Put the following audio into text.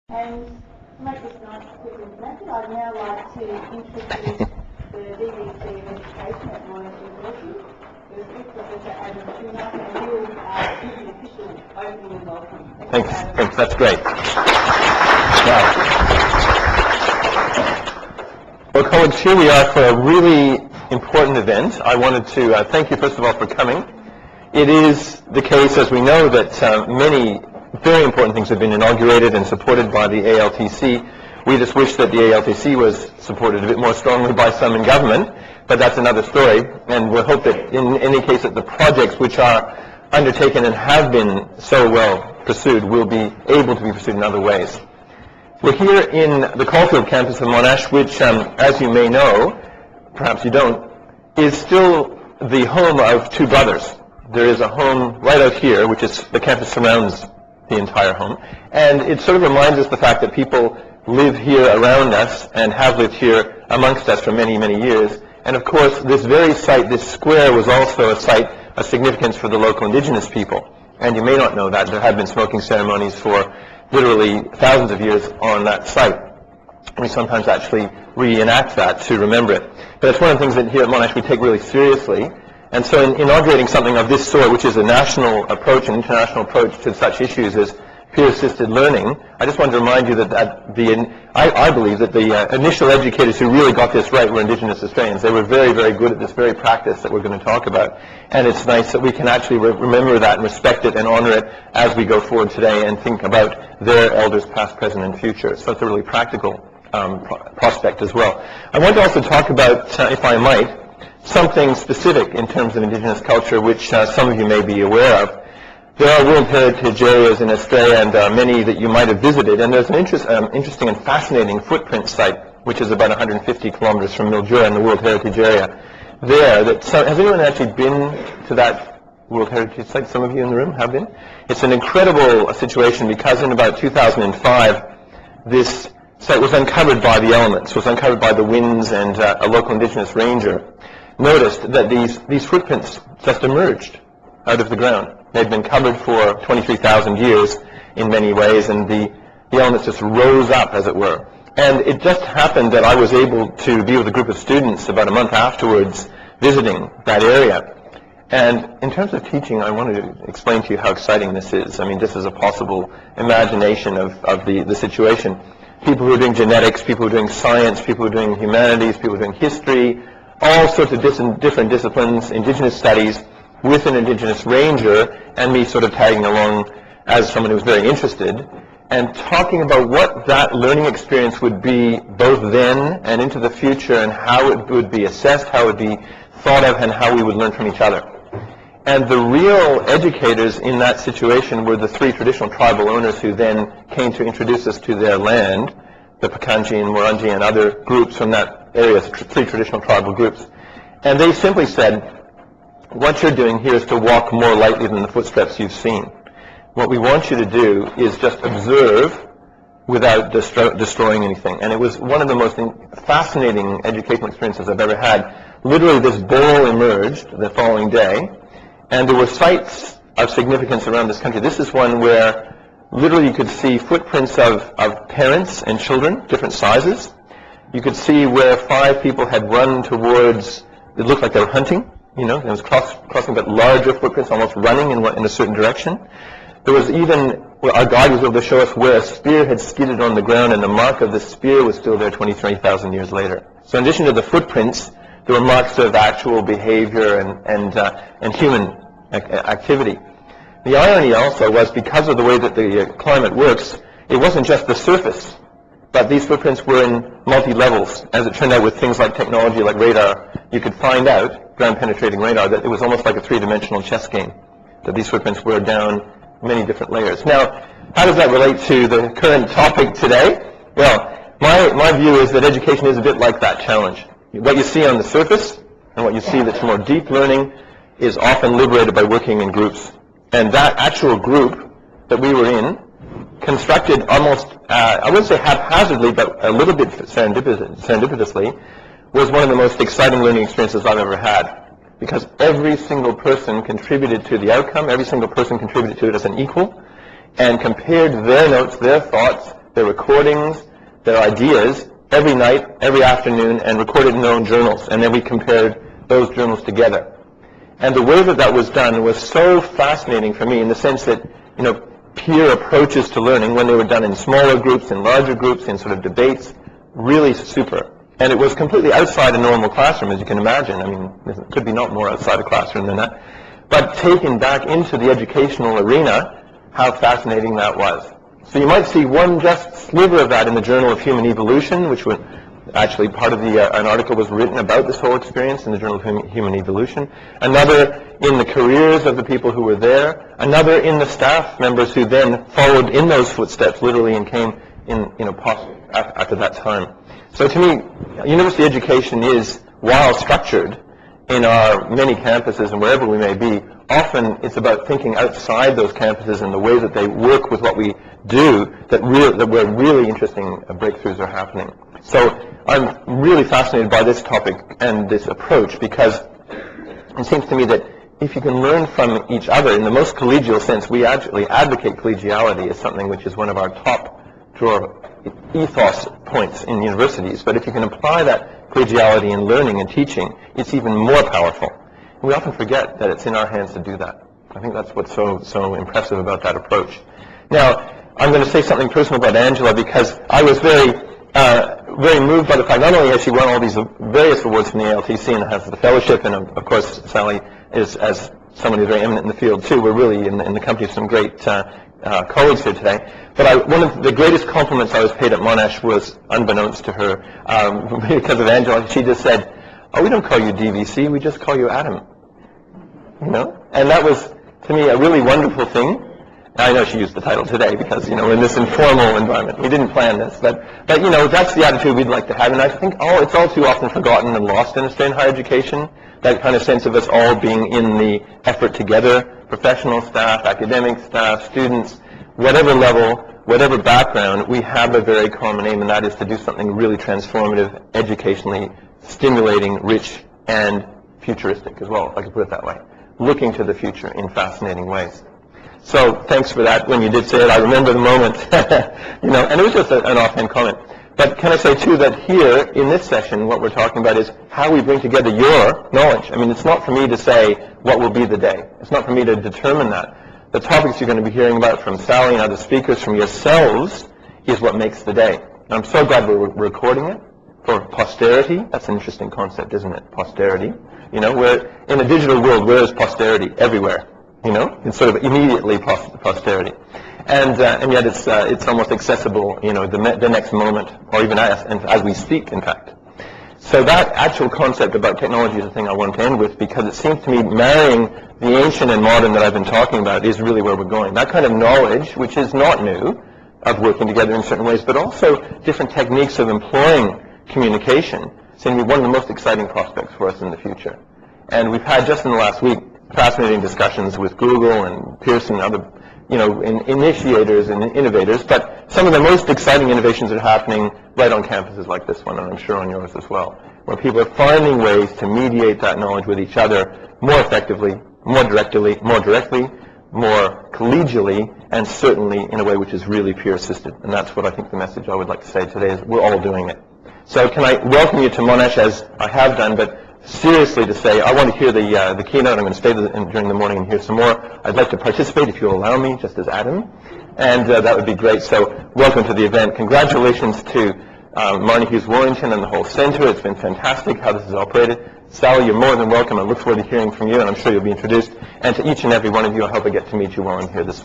And to make this nice quick introduction, I'd now like to introduce the DVC of Education at Monash University. There's Professor Adam-shoemaker, and he'll give the official opening and welcome. Thanks, that's great. Well, colleagues, here we are for a really important event. I wanted to thank you, first of all, for coming. It is the case, as we know, that many very important things have been inaugurated and supported by the ALTC. We just wish that the ALTC was supported a bit more strongly by some in government, but that's another story. And we hope that in any case that the projects which are undertaken and have been so well pursued will be able to be pursued in other ways. We're here in the Caulfield campus of Monash, which, as you may know, perhaps you don't, is still the home of two brothers. There is a home right out here, which is the campus surrounds the entire home. And it sort of reminds us the fact that people live here around us and have lived here amongst us for many, many years. And of course, this very site, this square, was also a site of significance for the local indigenous people. And you may not know that there have been smoking ceremonies for literally thousands of years on that site. We sometimes actually reenact that to remember it. But it's one of the things that here at Monash we take really seriously. And so in inaugurating something of this sort, which is a national approach, an international approach to such issues as peer-assisted learning, I just wanted to remind you that I believe that the initial educators who really got this right were Indigenous Australians. They were very, very good at this very practice that we're going to talk about. And it's nice that we can actually remember that and respect it and honor it as we go forward today and think about their elders past, present, and future. So it's a really practical prospect as well. I want to also talk about, if I might, something specific in terms of Indigenous culture, which some of you may be aware of. There are World Heritage areas in Australia, and many that you might have visited, and there's an interesting and fascinating footprint site, which is about 150 kilometers from Mildura in the World Heritage area. Has anyone actually been to that World Heritage site? Some of you in the room have been? It's an incredible situation because in about 2005, this site was uncovered by the elements, was uncovered by the winds, and a local Indigenous ranger noticed that these footprints just emerged out of the ground. They'd been covered for 23,000 years in many ways, and the elements just rose up, as it were. And it just happened that I was able to be with a group of students about a month afterwards visiting that area. And in terms of teaching, I wanted to explain to you how exciting this is. I mean, this is a possible imagination of the situation. People who are doing genetics, people who are doing science, people who are doing humanities, people who are doing history, all sorts of different disciplines, Indigenous studies, with an Indigenous ranger, and me sort of tagging along as someone who was very interested, and talking about what that learning experience would be both then and into the future, and how it would be assessed, how it would be thought of, and how we would learn from each other. And the real educators in that situation were the three traditional tribal owners who then came to introduce us to their land, the Pakanji and Morangi and other groups from that area, three traditional tribal groups. And they simply said, what you're doing here is to walk more lightly than the footsteps you've seen. What we want you to do is just observe without destroying anything. And it was one of the most fascinating educational experiences I've ever had. Literally, this bowl emerged the following day, and there were sites of significance around this country. This is one where literally you could see footprints of parents and children, different sizes. You could see where 5 people had run towards, it looked like they were hunting. You know, it was crossing but larger footprints, almost running in a certain direction. There was even, our guide was able to show us where a spear had skidded on the ground, and the mark of the spear was still there 23,000 years later. So in addition to the footprints, there were marks of actual behavior and human activity. The irony also was, because of the way that the climate works, it wasn't just the surface, but these footprints were in multi-levels. As it turned out, with things like technology like radar, you could find out, ground-penetrating radar, that it was almost like a three-dimensional chess game, that these footprints were down many different layers. Now, how does that relate to the current topic today? Well, my view is that education is a bit like that challenge. What you see on the surface and what you see that's more deep learning is often liberated by working in groups. And that actual group that we were in constructed almost, I wouldn't say haphazardly, but a little bit serendipitously, was one of the most exciting learning experiences I've ever had. Because every single person contributed to the outcome, every single person contributed to it as an equal, and compared their notes, their thoughts, their recordings, their ideas, every night, every afternoon, and recorded in their own journals. And then we compared those journals together. And the way that that was done was so fascinating for me in the sense that, peer approaches to learning, when they were done in smaller groups, in larger groups, in sort of debates, really super. And it was completely outside a normal classroom, as you can imagine. I mean, it could be not more outside a classroom than that. But taken back into the educational arena, how fascinating that was. So you might see one just sliver of that in the Journal of Human Evolution, which was actually part of an article was written about this whole experience in the Journal of Human Evolution. Another in the careers of the people who were there. Another in the staff members who then followed in those footsteps, literally, and came in, after that time. So to me, university education is, while structured in our many campuses and wherever we may be, often it's about thinking outside those campuses and the way that they work with what we do, that where really interesting breakthroughs are happening. So I'm really fascinated by this topic and this approach, because it seems to me that if you can learn from each other in the most collegial sense, we actually advocate collegiality as something which is one of our top drawer ethos points in universities. But if you can apply that collegiality in learning and teaching, it's even more powerful. And we often forget that it's in our hands to do that. I think that's what's so impressive about that approach. Now, I'm going to say something personal about Angela, because I was very moved by the fact not only has she won all these various awards from the ALTC and has the fellowship, and of course Sally is, as someone who's very eminent in the field too, we're really in the company of some great colleagues here today. But one of the greatest compliments I was paid at Monash was unbeknownst to her, because of Angela. She just said, "Oh, we don't call you DVC, we just call you Adam." And that was, to me, a really wonderful thing. I know she used the title today because, in this informal environment. We didn't plan this, but that's the attitude we'd like to have. And I think it's all too often forgotten and lost in Australian higher education, that kind of sense of us all being in the effort together, professional staff, academic staff, students, whatever level, whatever background, we have a very common aim, and that is to do something really transformative, educationally stimulating, rich, and futuristic as well, if I could put it that way, looking to the future in fascinating ways. So thanks for that. When you did say it, I remember the moment, and it was just an offhand comment. But can I say, too, that here in this session, what we're talking about is how we bring together your knowledge. I mean, it's not for me to say what will be the day. It's not for me to determine that. The topics you're going to be hearing about from Sally and other speakers, from yourselves, is what makes the day. And I'm so glad we're recording it for posterity. That's an interesting concept, isn't it? Posterity. We're in a digital world, where is posterity? Everywhere. It's sort of immediately posterity. And yet it's almost accessible, the next moment, or even as we speak, in fact. So that actual concept about technology is the thing I want to end with, because it seems to me marrying the ancient and modern that I've been talking about is really where we're going. That kind of knowledge, which is not new, of working together in certain ways, but also different techniques of employing communication, seem to be one of the most exciting prospects for us in the future. And we've had, just in the last week, fascinating discussions with Google and Pearson and other, initiators and innovators, but some of the most exciting innovations are happening right on campuses like this one, and I'm sure on yours as well, where people are finding ways to mediate that knowledge with each other more effectively, more directly, more collegially, and certainly in a way which is really peer-assisted. And that's what I think the message I would like to say today is, we're all doing it. So can I welcome you to Monash, as I have done, but seriously to say, I want to hear the keynote. I'm going to stay during the morning and hear some more. I'd like to participate, if you'll allow me, just as Adam, and that would be great. So welcome to the event. Congratulations to Marnie Hughes-Warrington and the whole center. It's been fantastic how this is operated. Sally, you're more than welcome. I look forward to hearing from you, and I'm sure you'll be introduced. And to each and every one of you, I hope I get to meet you while I'm here this morning.